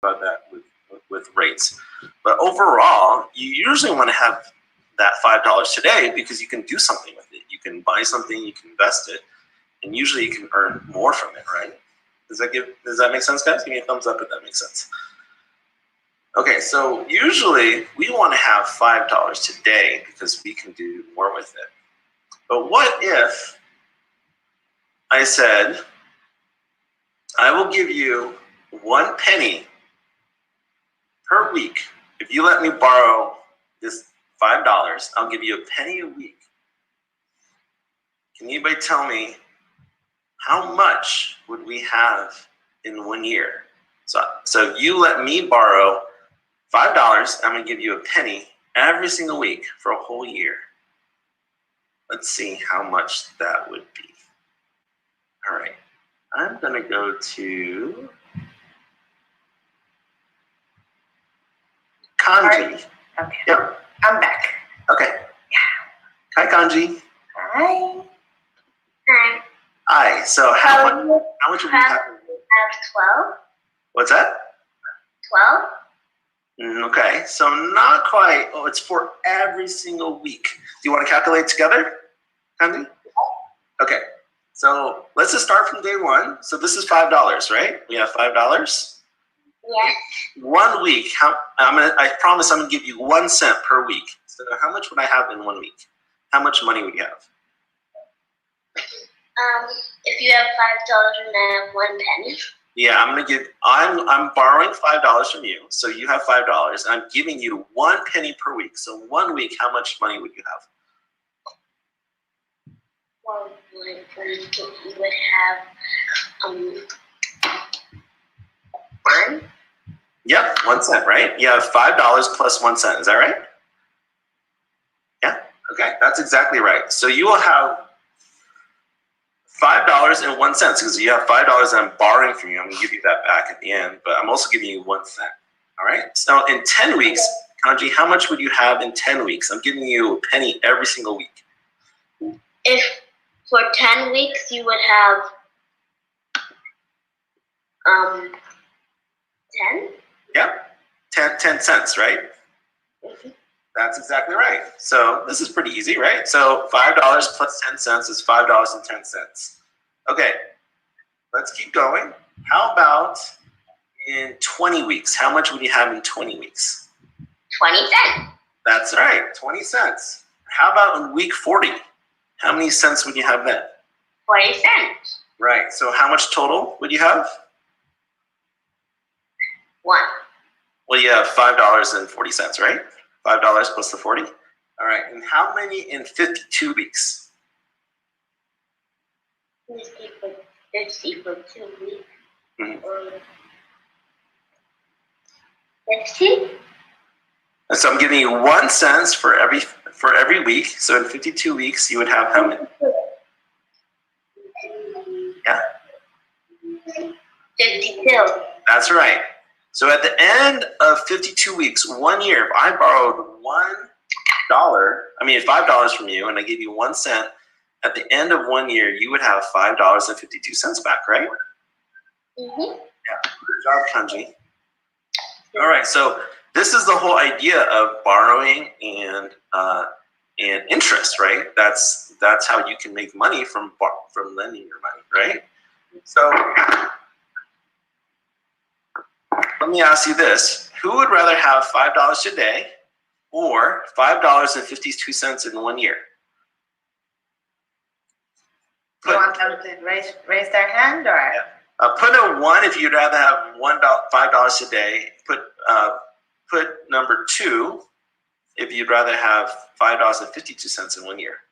about that with rates. But overall, you usually want to have that $5 today because you can do something with it. You can buy something, you can invest it, and usually you can earn more from it, right? Does that make sense, guys? Give me a thumbs up if that makes sense. Okay, so usually we want to have $5 today because we can do more with it. But what if I said, I will give you 1 penny per week. If you let me borrow this $5, I'll give you a penny a week. Can anybody tell me how much would we have in 1 year? So if you let me borrow $5, I'm going to give you a penny every single week for a whole year. Let's see how much that would be. All right, I'm going to go to Kanji. Okay. Yep. I'm back. Okay. Yeah. Hi, Kanji. Hi. Hi. Hi. So how much would we have? 12. What's that? 12. Okay, so not quite. Oh, it's for every single week. Do you want to calculate together, Kanji? Okay. So let's just start from day one. So this is $5, right? We have $5. Yes. 1 week. I promise I'm gonna give you 1 cent per week. So how much would I have in 1 week? How much money would you have? If you have $5 and I have 1 penny. Yeah, I'm borrowing $5 from you. So you have $5. I'm giving you 1 penny per week. So 1 week, how much money would you have? 1 week, you would have 1. Yep, 1 cent, right? You have $5 plus 1 cent. Is that right? Yeah. Okay, that's exactly right. So you will have $5.01 because you have $5 I'm borrowing from you. I'm going to give you that back at the end, but I'm also giving you 1 cent. All right. So in 10 weeks, Kanji, how much would you have in 10 weeks? I'm giving you a penny every single week. If for 10 weeks you would have 10. Yep. 10 cents, right? Mm-hmm. That's exactly right. So this is pretty easy, right? So $5 plus 10 cents is $5.10. Okay, let's keep going. How about in 20 weeks? How much would you have in 20 weeks? 20 cents. That's right, 20 cents. How about in week 40? How many cents would you have then? 40 cents. Right, so how much total would you have? 1. Well, you have $5.40, right? $5 plus the 40. All right, and how many in 52 weeks? 50 for 2 weeks. Mm-hmm. 60. So I'm giving you 1 cent for every week. So in 52 weeks, you would have how many? Yeah. 52. That's right. So at the end of 52 weeks, 1 year, if I borrowed $5 from you, and I gave you 1 cent, at the end of 1 year, you would have $5.52 back, right? Mm-hmm. Yeah. Good job, Kanji. All right. So this is the whole idea of borrowing and interest, right? That's how you can make money from lending your money, right? So let me ask you this: who would rather have $5 today or $5.52 in 1 year? You want them to raise their hand, or? Put a 1 if you'd rather have $5 today. Put number 2 if you'd rather have $5.52 in 1 year.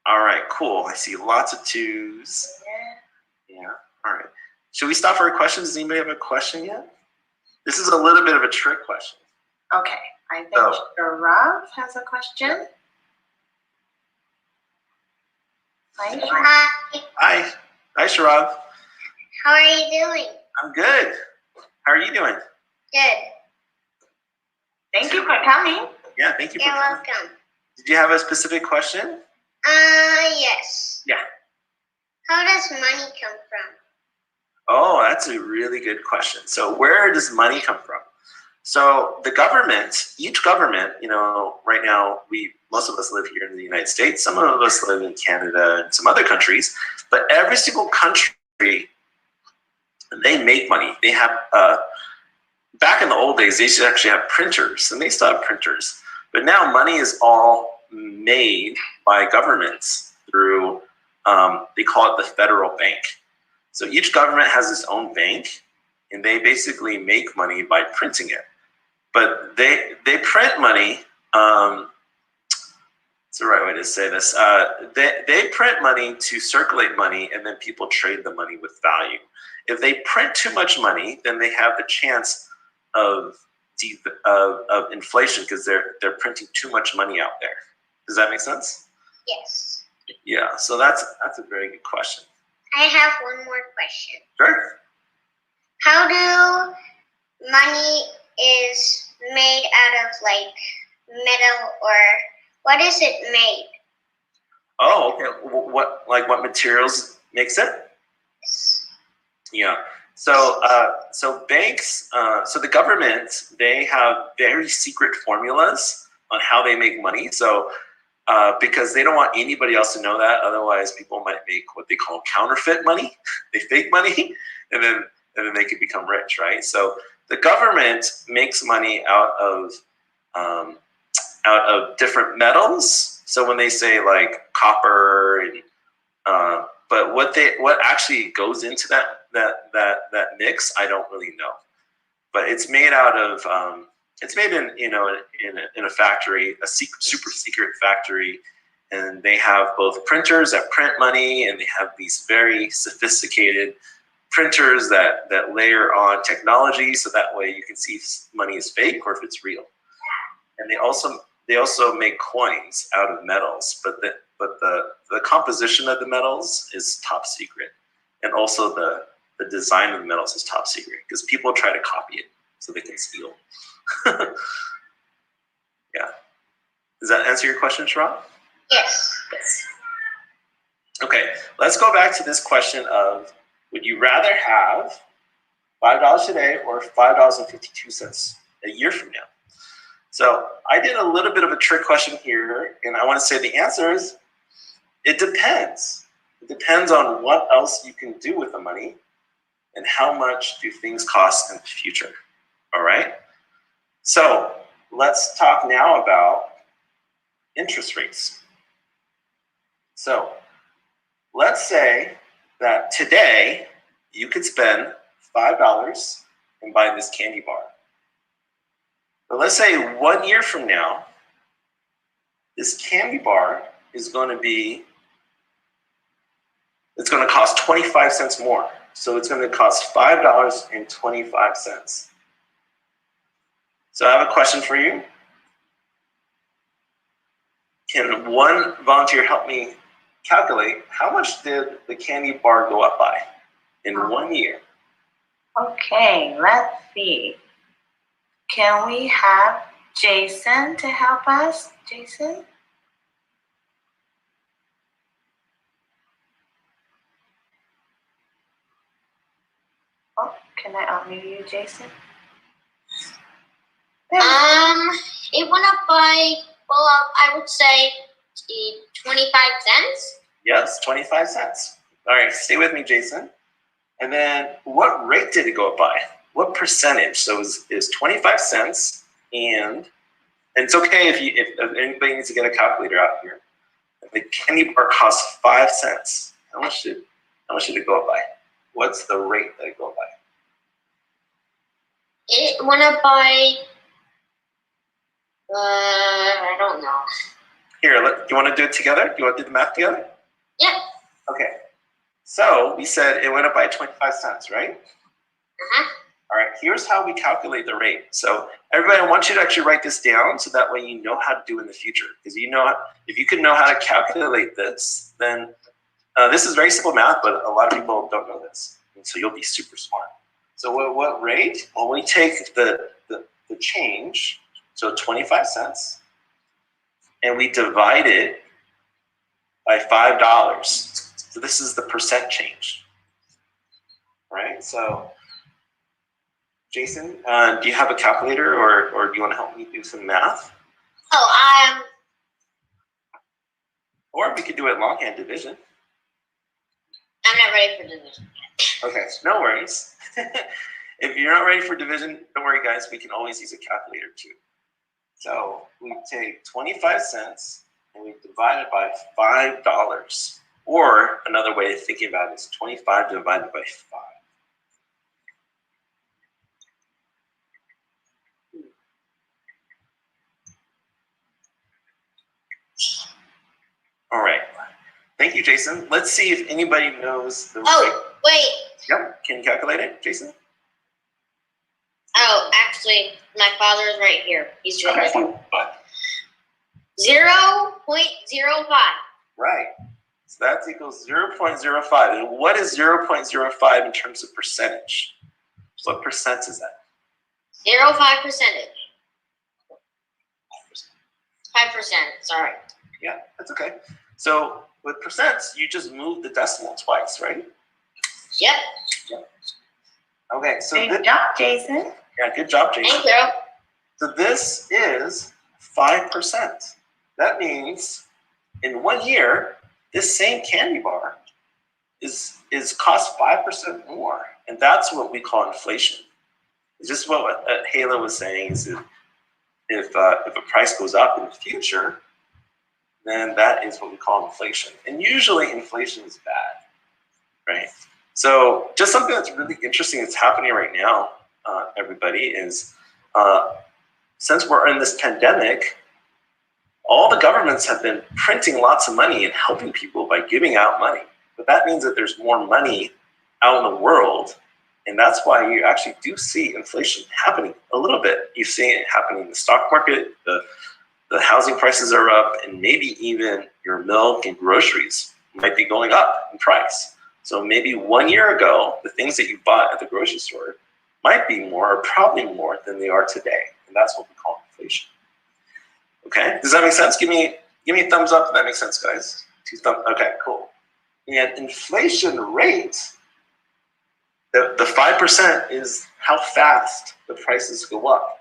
All right, cool. I see lots of 2s. Yeah. All right. Should we stop for questions? Does anybody have a question yet? This is a little bit of a trick question. Okay. I think Sharav has a question. Hi. Hi. Hi, Sharav. How are you doing? I'm good. How are you doing? Good. Thank you for coming. Yeah, thank you for You're coming. welcome. Did you have a specific question? Yes. Yeah. How does money come from? Oh, that's a really good question. So where does money come from? So the government, each government, right now most of us live here in the United States. Some of us live in Canada and some other countries, but every single country, they make money. They have, back in the old days, they used to actually have printers, and they still have printers. But now money is all made by governments through, they call it the federal bank. So each government has its own bank, and they basically make money by printing it. But they print money, it's the right way to say this, they print money to circulate money, and then people trade the money with value. If they print too much money, then they have the chance of inflation because they're printing too much money out there. Does that make sense? Yes. Yeah, so that's a very good question. I have one more question. Sure. How do money is made out of like metal, or what is it made? Oh, okay. What materials makes it? Yes. Yeah. So banks, so the government, they have very secret formulas on how they make money. So because they don't want anybody else to know that, otherwise people might make what they call counterfeit money. They fake money, and then they could become rich, right? So the government makes money out of different metals. So when they say like copper, and but what actually goes into that mix, I don't really know. But it's made out of it's made in a factory, a super secret factory, and they have both printers that print money, and they have these very sophisticated printers that layer on technology, so that way you can see if money is fake or if it's real. And they also make coins out of metals, but the composition of the metals is top secret, and also the design of the metals is top secret because people try to copy it so they can steal. Yeah. Does that answer your question, Sharon? Yes. Yes. Okay, let's go back to this question of, would you rather have $5 today or $5.52 a year from now? So I did a little bit of a trick question here, and I want to say the answer is, it depends. It depends on what else you can do with the money and how much do things cost in the future, all right? So let's talk now about interest rates. So let's say that today you could spend $5 and buy this candy bar. But let's say 1 year from now, this candy bar is going to cost 25 cents more. So it's going to cost $5.25. So I have a question for you. Can one volunteer help me calculate how much did the candy bar go up by in 1 year? Okay, let's see. Can we have Jason to help us? Jason? Oh, can I unmute you, Jason? It went up by, well, I would say 25 cents. Yes, 25 cents. All right, stay with me, Jason. And then what rate did it go up by? What percentage? So is 25 cents, and it's okay if anybody needs to get a calculator out here. The candy bar costs 5 cents. How much did it go up by? What's the rate that it go up by? It went up by, I don't know. Here, do you want to do it together? Do you want to do the math together? Yep. Okay. So we said it went up by 25 cents, right? Uh-huh. All right, here's how we calculate the rate. So everybody, I want you to actually write this down so that way you know how to do in the future. Because if you can know how to calculate this, then this is very simple math, but a lot of people don't know this. And so you'll be super smart. So what rate? Well, we take the change, so 25 cents, and we divide it by $5. So this is the percent change. right? So, Jason, do you have a calculator, or do you want to help me do some math? Oh, Or we could do it longhand division. I'm not ready for division. Okay, no worries. If you're not ready for division, don't worry, guys. We can always use a calculator too. So we take 25 cents and we divide it by $5. Or another way of thinking about it is 25 divided by 5. All right. Thank you, Jason. Let's see if anybody knows the Oh, wait. Yep. Can you calculate it, Jason? Oh, actually, my father is right here. He's doing Okay, it. fine. 0.05. Right. So that equals 0.05. And what is 0.05 in terms of percentage? What percent is that? 0.5 percentage. 5%. Sorry. Yeah, that's okay. So with percents, you just move the decimal twice, right? Yep. Okay, so Good job, Jason. yeah, good job, Jason. Thank you. So this is 5%. That means in 1 year, this same candy bar is cost 5% more, and that's what we call inflation. It's just what Hala was saying is if a price goes up in the future, then that is what we call inflation. And usually inflation is bad, right? So just something that's really interesting that's happening right now, everybody, is since we're in this pandemic, all the governments have been printing lots of money and helping people by giving out money. But that means that there's more money out in the world, and that's why you actually do see inflation happening a little bit. You see it happening in the stock market, the housing prices are up, and maybe even your milk and groceries might be going up in price. So maybe 1 year ago, the things that you bought at the grocery store might be more, or probably more, than they are today. And that's what we call inflation. Okay, does that make sense? Give me a thumbs up if that makes sense, guys. 2 thumbs. Okay, cool. And inflation rate, the 5% is how fast the prices go up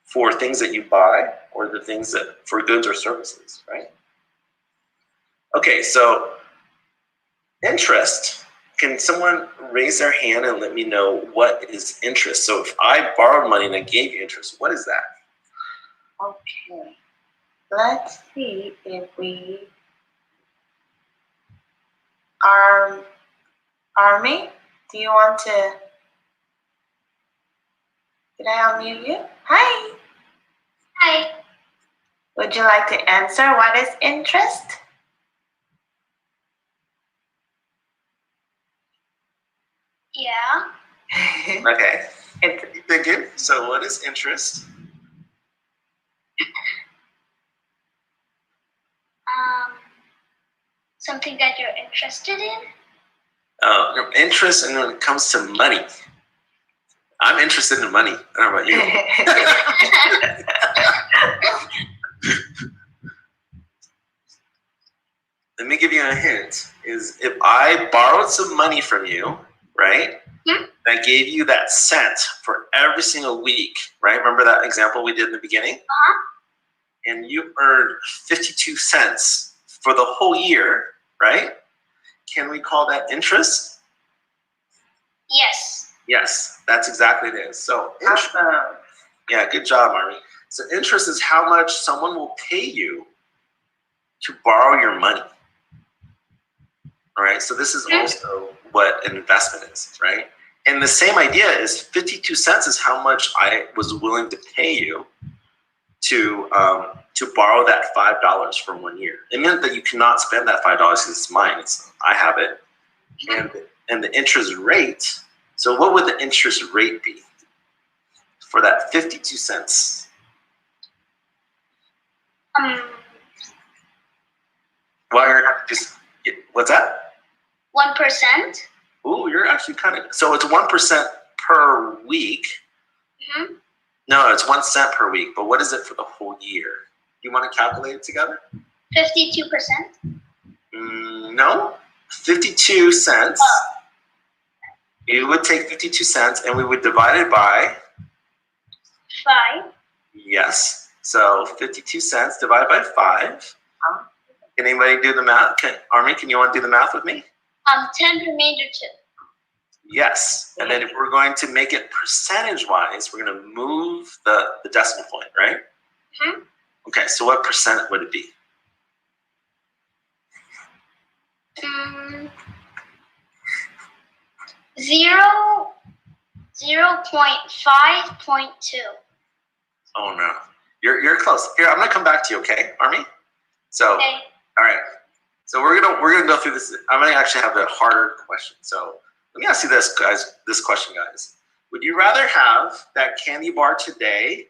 for things that you buy or the things that for goods or services, right? Okay, so interest. Can someone raise their hand and let me know what is interest? So if I borrowed money and I gave you interest, what is that? Okay. Let's see if we Army, do you want to? Did I unmute you? Hi. Hi. Would you like to answer what is interest? Yeah. Okay. Keep thinking. So what is interest? Something that you're interested in? Interest, and when it comes to money. I'm interested in money. I don't know about you. Let me give you a hint. Is if I borrowed some money from you, right? Yeah. I gave you that cent for every single week, right? Remember that example we did in the beginning? Uh-huh. And you earned 52 cents for the whole year, right? Can we call that interest? Yes. Yes, that's exactly it is. So interest, Awesome. yeah, good job, Army. So interest is how much someone will pay you to borrow your money. All right, so this is also what an investment is, right? And the same idea is 52 cents is how much I was willing to pay you to borrow that $5 for 1 year. It meant that you cannot spend that $5 because it's mine. I have it. And the interest rate, so what would the interest rate be for that 52 cents? Well, you're just, what's that? 1%. Ooh, you're actually kind of, so it's 1% per week. Mm-hmm. No, it's 1 cent per week, but what is it for the whole year? You want to calculate it together? 52%. No, 52 cents You would take 52 cents and we would divide it by 5. yes. So 52 cents divided by 5. Can anybody do the math? Army, can you want to do the math with me? 10 remainder 2. Yes. And then if we're going to make it percentage-wise, we're going to move the decimal point, right? Mm-hmm. Okay, so what percent would it be? 0.5.2. Oh no, you're close. Here, I'm gonna come back to you, okay, Army? So, Okay. all right. So we're gonna go through this. I'm gonna actually have a harder question. So let me ask you this, guys. This question, guys. Would you rather have that candy bar today,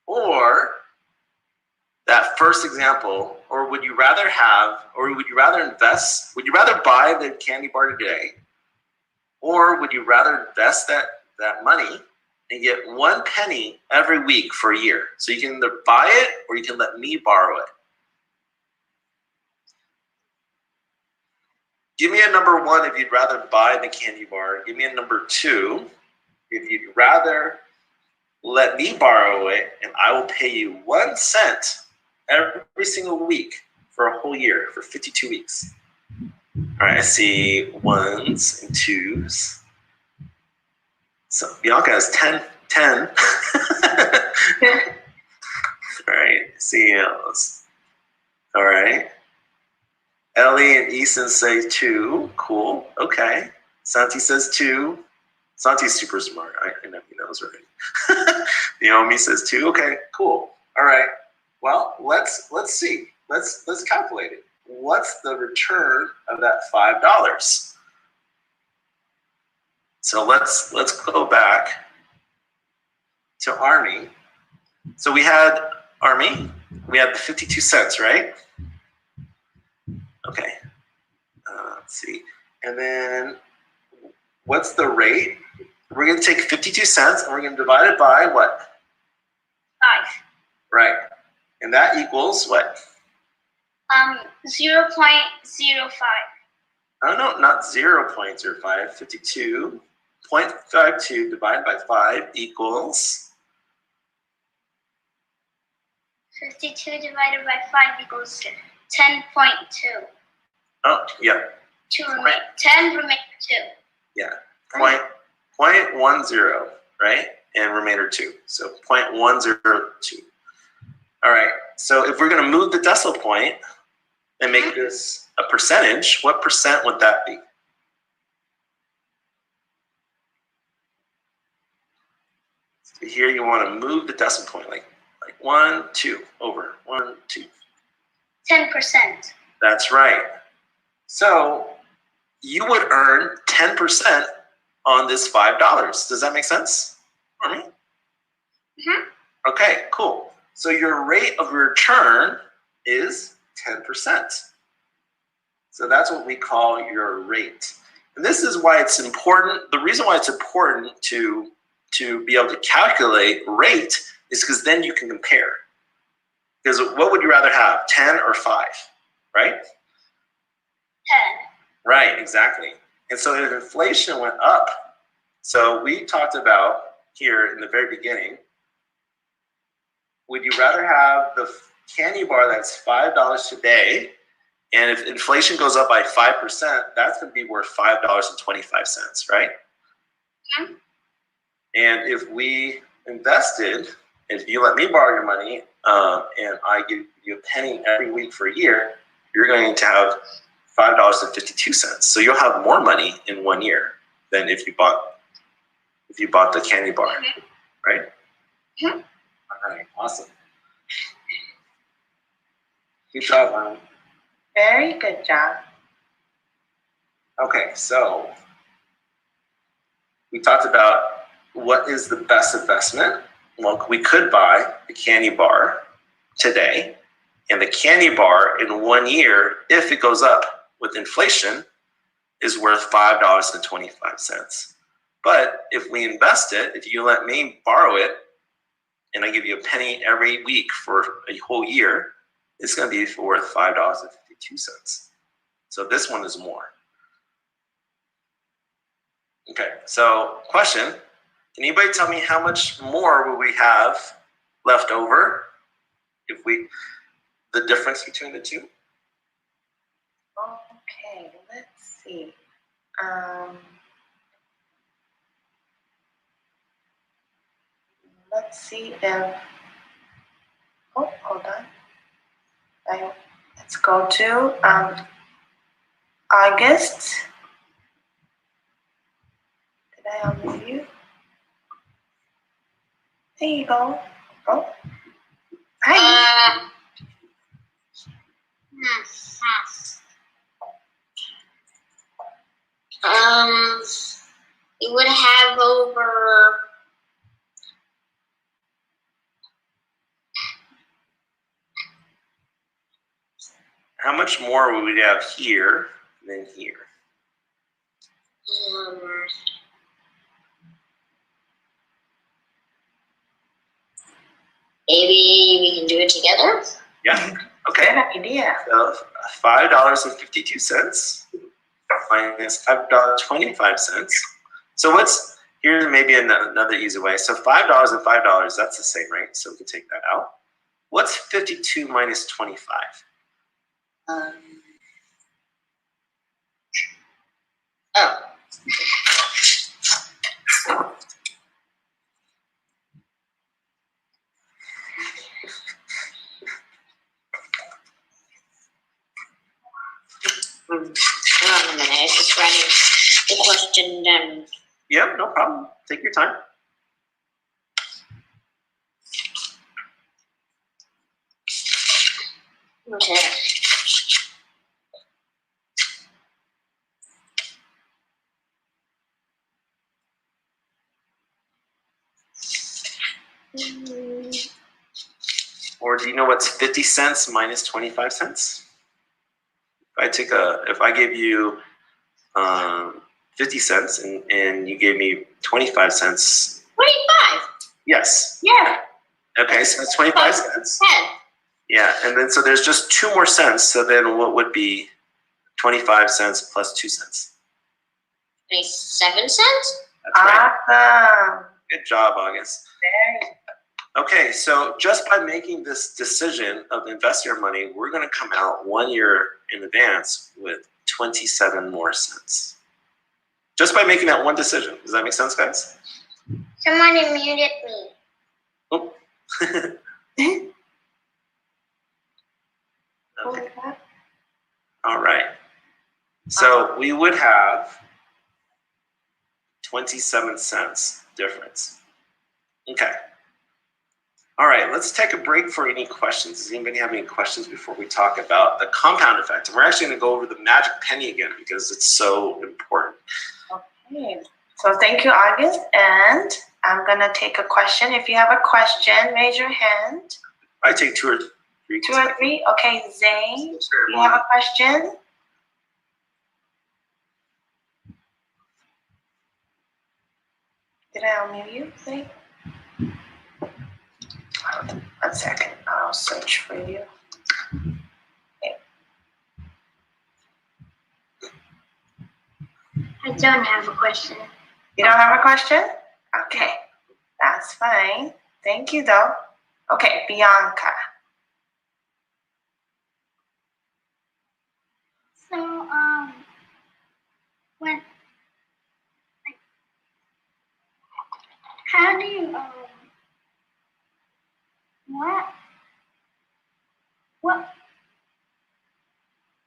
or that first example, or would you rather have, or would you rather invest? Would you rather buy the candy bar today, or would you rather invest that money and get 1 penny every week for a year? So you can either buy it or you can let me borrow it. Give me a number 1 if you'd rather buy the candy bar. Give me a number 2 if you'd rather let me borrow it and I will pay you 1 cent every single week for a whole year, for 52 weeks. All right, I see 1s and 2s. So Bianca has 10. All right, see else. All right. Ellie and Eason say 2. Cool. Okay. Santi says 2. Santi's super smart. I know he knows already. Naomi says 2. Okay. Cool. All right. Well, let's see. Let's calculate it. What's the return of that $5? So let's go back to Army. So we had Army. We had the 52 cents, right? Okay. Let's see. And then what's the rate? We're going to take 52 cents and we're going to divide it by what? 5. Right. And that equals what? 0.05. Oh, no, not 0.05. 52.52 divided by 5 equals? 52 divided by 5 equals 10.2. Oh, yeah. 10 remainder 2. Yeah. 0.10, right? And remainder 2. So 0.102. All right. So if we're going to move the decimal point and make this a percentage, what percent would that be? So here you want to move the decimal point, like 1, 2, over 1, 2. 10%. That's right. So you would earn 10% on this $5. Does that make sense for me? Mm-hmm. Okay, cool. So your rate of return is 10%. So that's what we call your rate. And this is why it's important. The reason why it's important to be able to calculate rate is because then you can compare. Because what would you rather have, 10 or 5, right? 10. Right, exactly. And so if inflation went up, so we talked about here in the very beginning, would you rather have the candy bar that's $5 today, and if inflation goes up by 5%, that's going to be worth $5.25, right? Yeah. And if we invested, if you let me borrow your money, and I give you a penny every week for a year, you're going to have $5.52. So you'll have more money in 1 year than if you bought the candy bar, right? Mm-hmm. All right, awesome. Good job, Mom. Very good job. Okay, so we talked about what is the best investment. Well, we could buy the candy bar today, and the candy bar in 1 year, if it goes up with inflation, is worth $5.25. But if we invest it, if you let me borrow it, and I give you a penny every week for a whole year, it's going to be worth $5.52. So this one is more. Okay, so question. Can anybody tell me how much more will we have left over if the difference between the two? Okay, let's see. Let's see if, oh, hold on. Let's go to August. Did I unmute you? There you go. Oh, hi. You would have over. How much more will we have here than here? Maybe we can do it together. Yeah. Okay. Good idea. So $5.52 minus $5.25. So what's here? Maybe another easy way. So $5 and $5, that's the same, right? So we can take that out. What's 52 minus 25? Hold on a minute. I was just writing the question down. Yep, no problem. Take your time. Okay. Or do you know what's 50 cents minus 25 cents? If I gave you 50 cents and you gave me 25 cents. 25. Yes. Yeah. Okay, so it's 25 cents. 10. Yeah, and then so there's just 2 more cents. So then what would be 25 cents plus 2 cents? 27 cents? That's right. Awesome. Good job, August. Very. Okay, so just by making this decision of investing our money, we're going to come out 1 year in advance with 27 more cents. Just by making that one decision. Does that make sense, guys? Someone muted me. Oh. Okay. All right. So we would have 27 cents difference. Okay. All right, let's take a break for any questions. Does anybody have any questions before we talk about the compound effect? And we're actually going to go over the magic penny again because it's so important. Okay. So thank you, August. And I'm going to take a question. If you have a question, raise your hand. I take 2 or 3. 2 or 3. Okay, Zane, you have a question? Did I unmute you, Zane? 1 second. I'll search for you. Okay. I don't have a question. You don't have a question? Okay, that's fine. Thank you, though. Okay, Bianca. So, how do you, what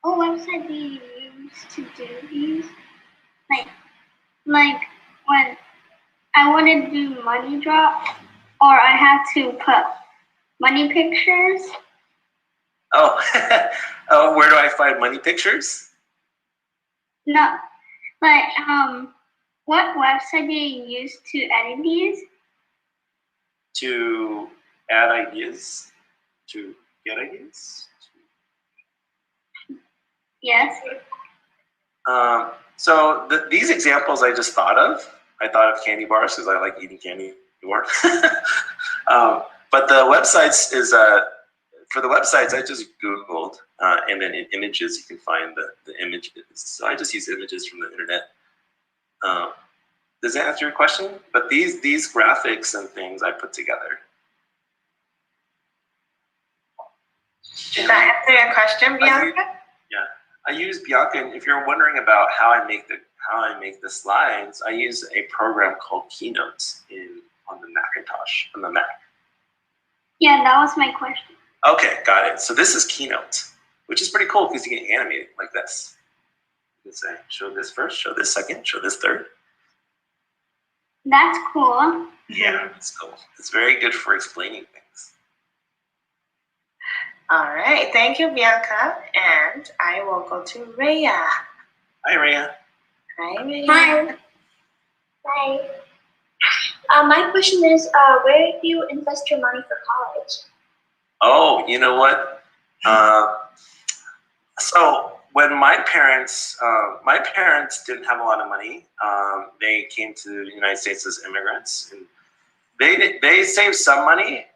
website do you use to do these? Like when I want to do money drop, or I have to put money pictures. Oh, oh, where do I find money pictures? No, like what website do you use to edit these? To add ideas, to get ideas. Yes. So these examples I just thought of. I thought of candy bars because I like eating candy more. But the websites is for the websites I just Googled and then in images you can find the images. So I just use images from the internet. Does that answer your question? But these graphics and things I put together. Did that answer your question, Bianca? I use Bianca, and if you're wondering about how I make the slides, I use a program called Keynotes on the Macintosh, on the Mac. Yeah, that was my question. Okay, got it. So this is Keynote, which is pretty cool because you can animate it like this. You can say, show this first, show this second, show this third. That's cool. Yeah, it's cool. It's very good for explaining things. All right, thank you, Bianca. And I will go to Rhea. Hi, Rhea. Hi, Rhea. Hi. Hi. My question is, where do you invest your money for college? Oh, you know what? So when my parents didn't have a lot of money. They came to the United States as immigrants, and they saved some money.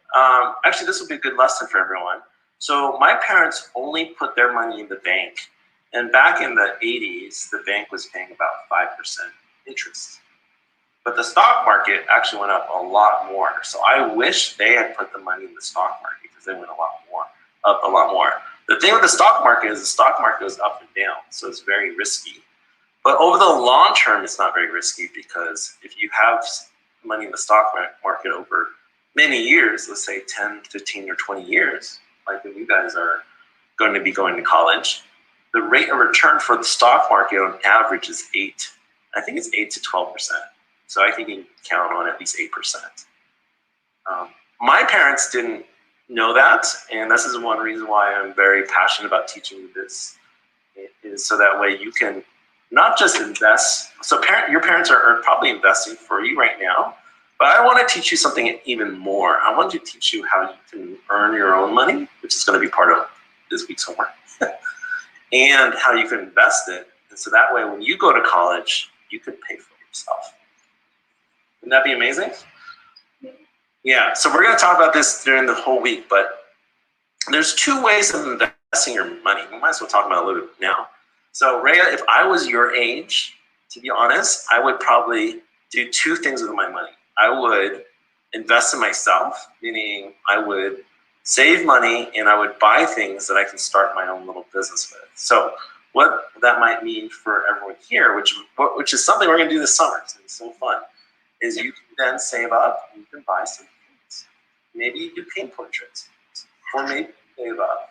Actually, this will be a good lesson for everyone. So my parents only put their money in the bank, and back in the 80s, the bank was paying about 5% interest. But the stock market actually went up a lot more. So I wish they had put the money in the stock market because they went up a lot more. The thing with the stock market is the stock market goes up and down, so it's very risky. But over the long term, it's not very risky because if you have money in the stock market over many years, let's say 10, 15, or 20 years, like when you guys are going to be going to college, the rate of return for the stock market on average is 8 to 12%. So I think you can count on at least 8%. My parents didn't know that, and this is one reason why I'm very passionate about teaching you this, is so that way you can not just invest. So your parents are probably investing for you right now, but I want to teach you something even more. I want to teach you how you can earn your own money, which is going to be part of this week's homework, and how you can invest it. And so that way, when you go to college, you can pay for yourself. Wouldn't that be amazing? Yeah, so we're going to talk about this during the whole week, but there's 2 ways of investing your money. We might as well talk about it a little bit now. So Rhea, if I was your age, to be honest, I would probably do 2 things with my money. I would invest in myself, meaning I would save money and I would buy things that I can start my own little business with. So what that might mean for everyone here, which is something we're going to do this summer, it's so fun, is you can then save up and you can buy some things. Maybe you do paint portraits, or maybe you save up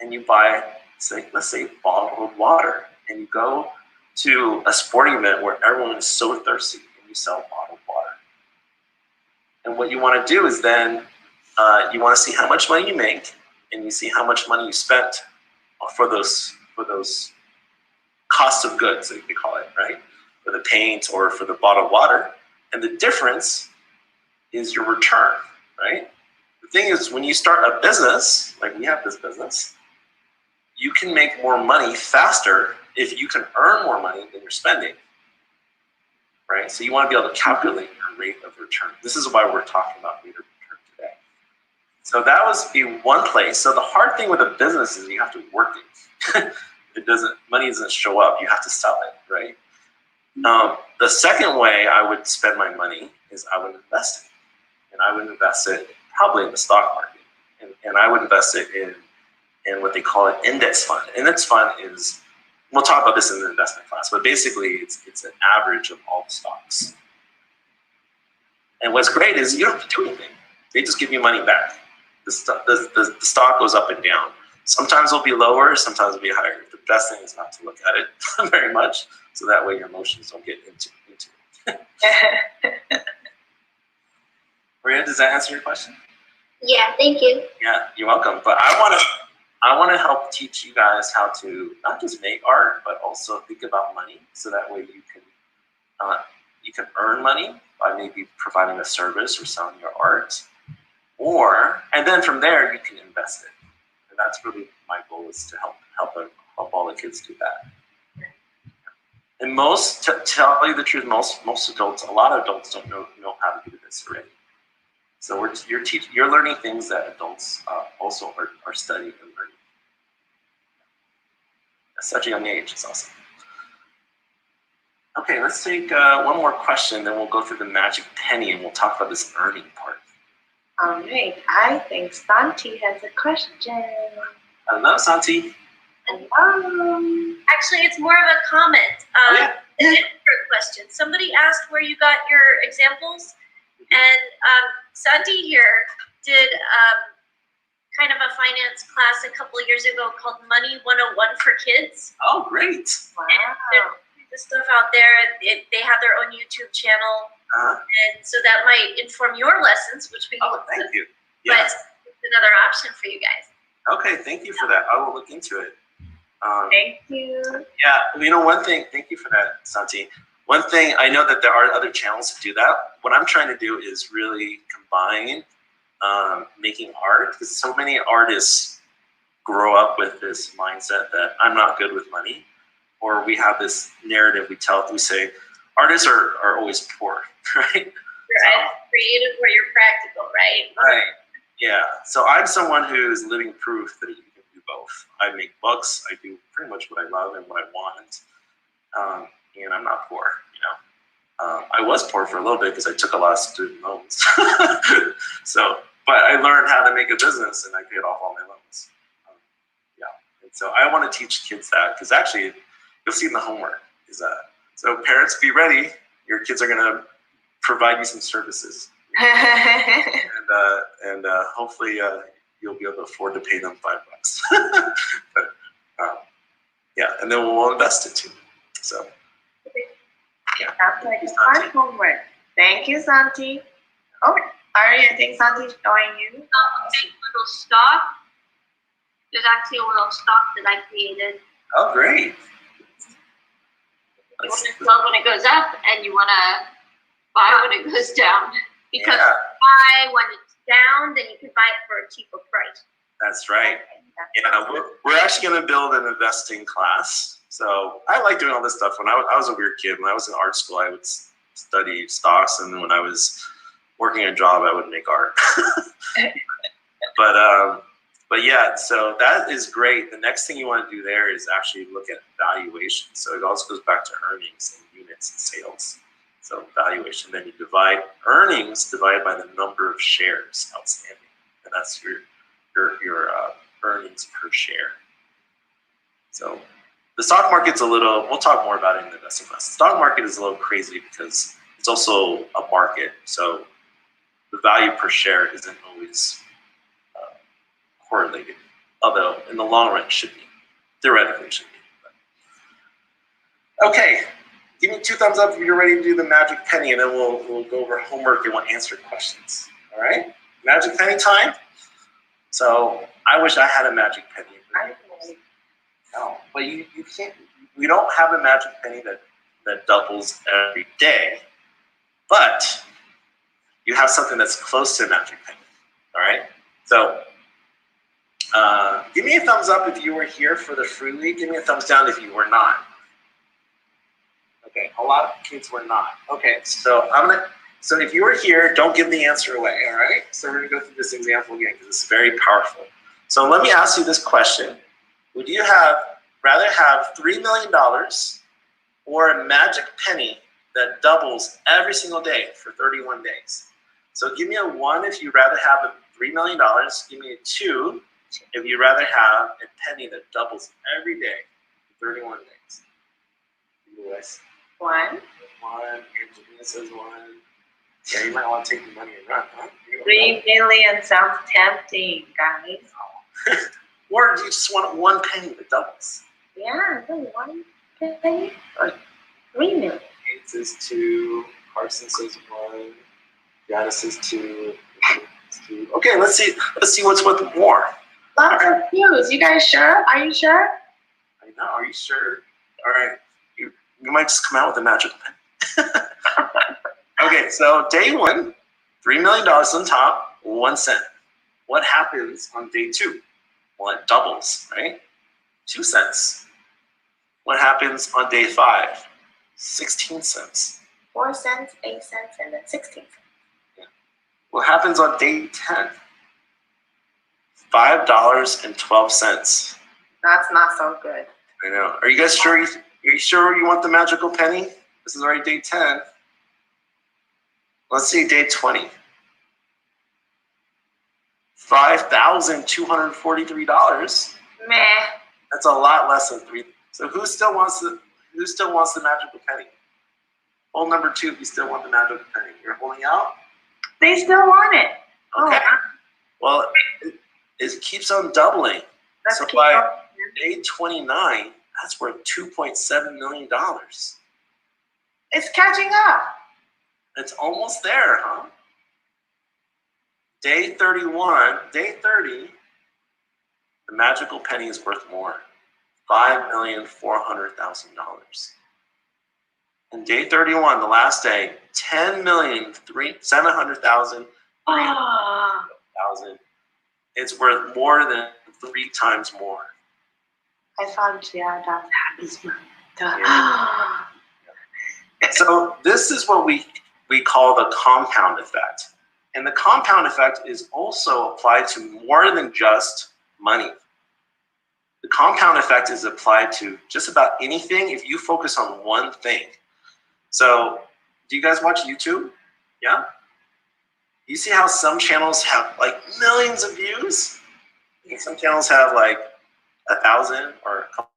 and you buy, let's say bottled water, and you go to a sporting event where everyone is so thirsty and you sell bottled water. And what you want to do is then you want to see how much money you make, and you see how much money you spent for those cost of goods, like they call it, right? For the paint or for the bottled water. And the difference is your return, right? The thing is, when you start a business, like we have this business, you can make more money faster if you can earn more money than you're spending, right? So you want to be able to calculate your rate of return. This is why we're talking about rate of return today. So that was the one place. So the hard thing with a business is you have to work it. Money doesn't show up. You have to sell it, right? The second way I would spend my money is I would invest it. And I would invest it probably in the stock market. And I would invest it in what they call an index fund. Index fund is, we'll talk about this in the investment class, but basically it's an average of all the stocks. And what's great is you don't have to do anything. They just give you money back. The stock goes up and down. Sometimes it'll be lower, sometimes it'll be higher. The best thing is not to look at it very much, so that way your emotions don't get into it. Maria, does that answer your question? Yeah, thank you. Yeah, you're welcome. But I want to help teach you guys how to not just make art, but also think about money, so that way you can earn money by maybe providing a service or selling your art, and then from there you can invest it. And that's really my goal, is to help all the kids do that. And to tell you the truth, most adults, a lot of adults don't know how to do this already. So you're learning things that adults also are studying and learning. At such a young age, it's awesome. Okay, let's take one more question, then we'll go through the magic penny and we'll talk about this earning part. All right, I think Santi has a question. Hello, Santi. Hello. Actually, it's more of a comment. An input question. Somebody asked where you got your examples, and Santi here did kind of a finance class a couple of years ago called Money 101 for Kids. Oh, great. Wow. The stuff out there, they have their own YouTube channel, and so that might inform your lessons, which we Thank you. But Yes. it's another option for you guys. Okay, thank you for that. I will look into it. Thank you. Yeah, you know, one thing, thank you for that, Santi. One thing, I know that there are other channels to do that. What I'm trying to do is really combine making art, because so many artists grow up with this mindset that I'm not good with money, or we have this narrative we say artists are always poor, right? You're either creative or you're practical, right? Right. Yeah. So I'm someone who is living proof that you can do both. I make books. I do pretty much what I love and what I want, and I'm not poor. You know, I was poor for a little bit because I took a lot of student loans. But I learned how to make a business, and I paid off all my loans. Yeah. And so I want to teach kids that, because actually, you'll see in the homework is that. So parents, be ready. Your kids are going to provide you some services. And hopefully you'll be able to afford to pay them $5. But yeah, and then we'll invest it too. So yeah. That's like hard homework. Thank you, Santi. Oh, Arree, I think Santi's showing you. A big little stock. There's actually a little stock that I created. Oh, great. You want to sell when it goes up, and you want to buy when it goes down. Because buy when it's down, then you can buy it for a cheaper price. That's right. Yeah, we're actually going to build an investing class. So I like doing all this stuff. When I was a weird kid. When I was in art school, I would study stocks, and then when I was working a job, I would make art. But yeah, so that is great. The next thing you want to do there is actually look at valuation. So it also goes back to earnings and units and sales. So valuation, then you divide earnings divided by the number of shares outstanding, and that's your earnings per share. So the stock market's a little. We'll talk more about it in the investing class. The stock market is a little crazy because it's also a market. So the value per share isn't always correlated, although in the long run it should be. Theoretically, it should be. But. Okay. Give me 2 thumbs up if you're ready to do the magic penny, and then we'll go over homework and we'll answer questions. All right? Magic penny time. So I wish I had a magic penny. No, but you can't. We don't have a magic penny that doubles every day, but you have something that's close to a magic penny. All right? So give me a thumbs up if you were here for the free week. Give me a thumbs down if you were not. Okay, a lot of kids were not. Okay, so so if you were here, don't give the answer away, all right? So we're gonna go through this example again because it's very powerful. So let me ask you this question. Would you rather have $3 million or a magic penny that doubles every single day for 31 days? So give me a 1 if you'd rather have $3 million. Give me a 2 if you'd rather have a penny that doubles every day for 31 days. US. 1. 1. Angelina says 1. Yeah, you might want to take the money and run, huh? 3 million sounds tempting, guys. Or do you just want 1 penny that doubles? Yeah, the 1 penny or 3 million. Kate says 2. Carson says 1. Jana says 2. 2. Okay, let's see what's with more. Lots of clues. You guys sure? Are you sure? I know. Are you sure? All right. You might just come out with a magic pen. Okay, so day 1, $3 million on top, 1 cent. What happens on day 2? Well, it doubles, right? 2 cents. What happens on day 5? 16 cents. 4 cents, 8 cents, and then 16 cents. Yeah. What happens on day 10? $5.12. That's not so good. I know. Are you guys sure? Are you sure you want the magical penny? This is already day 10. Let's see day 20. $5,243. Meh. That's a lot less than 3. So who still wants the magical penny? Hole number 2, if you still want the magical penny. You're holding out? They still want it. Okay. Oh, Well, it keeps on doubling. let's So keep by going. day 29, that's worth $2.7 million. It's catching up. It's almost there, huh? Day 31, day 30, the magical penny is worth more. $5,400,000. And day 31, the last day, $10,700,000. Oh, It's worth more than 3 times more. I found that is my So this is what we call the compound effect. And the compound effect is also applied to more than just money. The compound effect is applied to just about anything if you focus on one thing. So do you guys watch YouTube? Yeah? You see how some channels have like millions of views? And some channels have like 1,000 or a couple